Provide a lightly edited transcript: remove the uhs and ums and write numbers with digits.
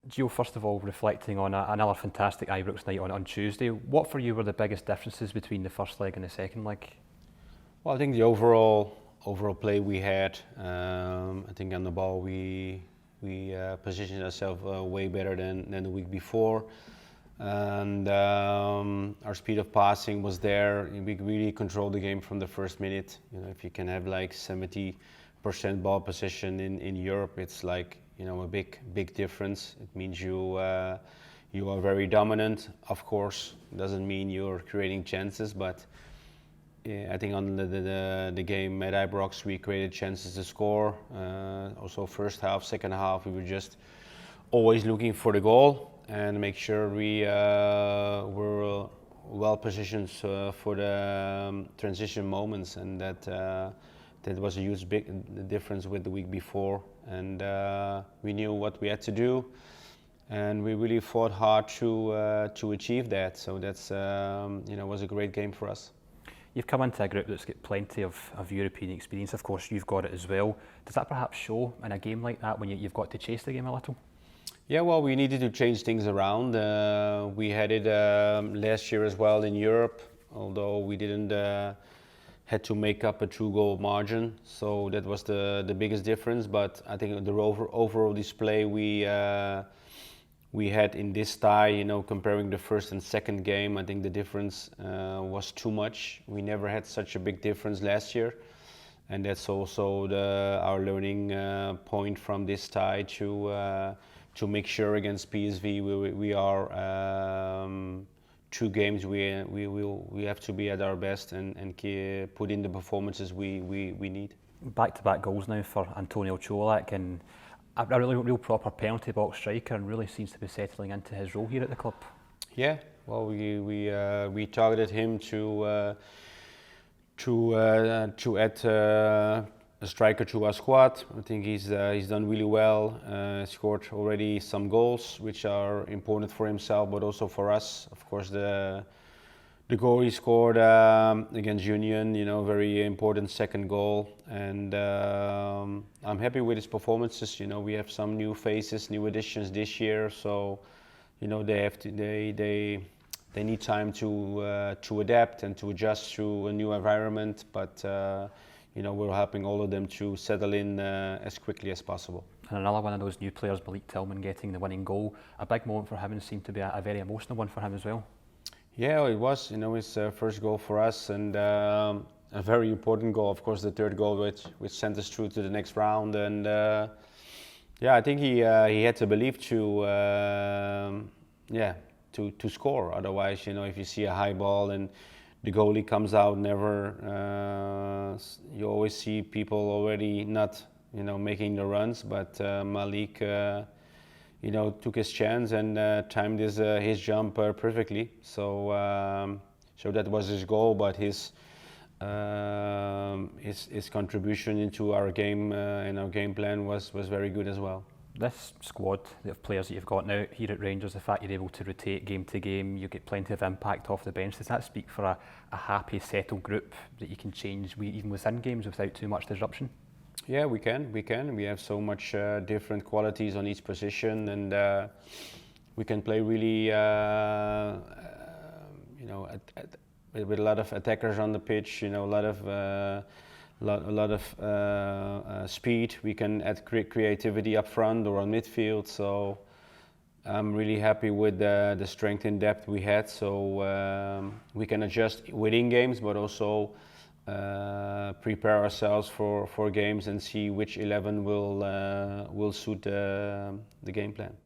Gio, first of all, reflecting on another fantastic Ibrox night on Tuesday, what for you were the biggest differences between the first leg and the second leg? Well, I think the overall play we had. I think on the ball we positioned ourselves way better than the week before, and our speed of passing was there. We really controlled the game from the first minute. You know, if you can have like 70% ball possession in Europe, it's like, you know, a big difference. It means you are very dominant. Of course, it doesn't mean you're creating chances, but yeah, I think on the game at Ibrox we created chances to score. Also first half, second half we were just always looking for the goal and make sure we were well positioned for the transition moments, and that was a huge big difference with the week before. And we knew what we had to do, and we really fought hard to achieve that. So that's was a great game for us. You've come into a group that's got plenty of European experience. Of course, you've got it as well. Does that perhaps show in a game like that when you've got to chase the game a little? Yeah, well, we needed to change things around. We had it last year as well in Europe, although we didn't had to make up a 2-goal margin. So that was the biggest difference. But I think the overall display we had in this tie, you know, comparing the first and second game, I think the difference was too much. We never had such a big difference last year, and that's also our learning point from this tie to make sure against PSV we are 2 games we have to be at our best and put in the performances we need. Back-to-back goals now for Antonio Colak, and a real proper penalty box striker, and really seems to be settling into his role here at the club. Yeah, well, we targeted him to add a striker to our squad. I think he's done really well. Scored already some goals, which are important for himself, but also for us. Of course, the goal he scored against Union, you know, very important second goal, and I'm happy with his performances. You know, we have some new faces, new additions this year, so you know they need time to adapt and to adjust to a new environment, but you know, we're helping all of them to settle in as quickly as possible. And another one of those new players, Malik Tillman, getting the winning goal, a big moment for him, and seemed to be a very emotional one for him as well. Yeah, it was. You know, his first goal for us, and a very important goal. Of course, the third goal, which sent us through to the next round. And yeah, I think he had to believe to score. Otherwise, you know, if you see a high ball and the goalie comes out, you always see people already not, you know, making the runs. But Malik, you know, took his chance and timed his jump perfectly. So that was his goal, but his contribution into our game and our game plan was very good as well. This squad of players that you've got now here at Rangers, the fact you're able to rotate game to game, you get plenty of impact off the bench, does that speak for a happy, settled group that you can change even within games without too much disruption? Yeah, we can. We have so much different qualities on each position, and we can play really, you know, with a lot of attackers on the pitch. You know, a lot of speed. We can add creativity up front or on midfield. So I'm really happy with the strength and depth we had. So we can adjust within games, but also prepare ourselves for games and see which 11 will suit the game plan.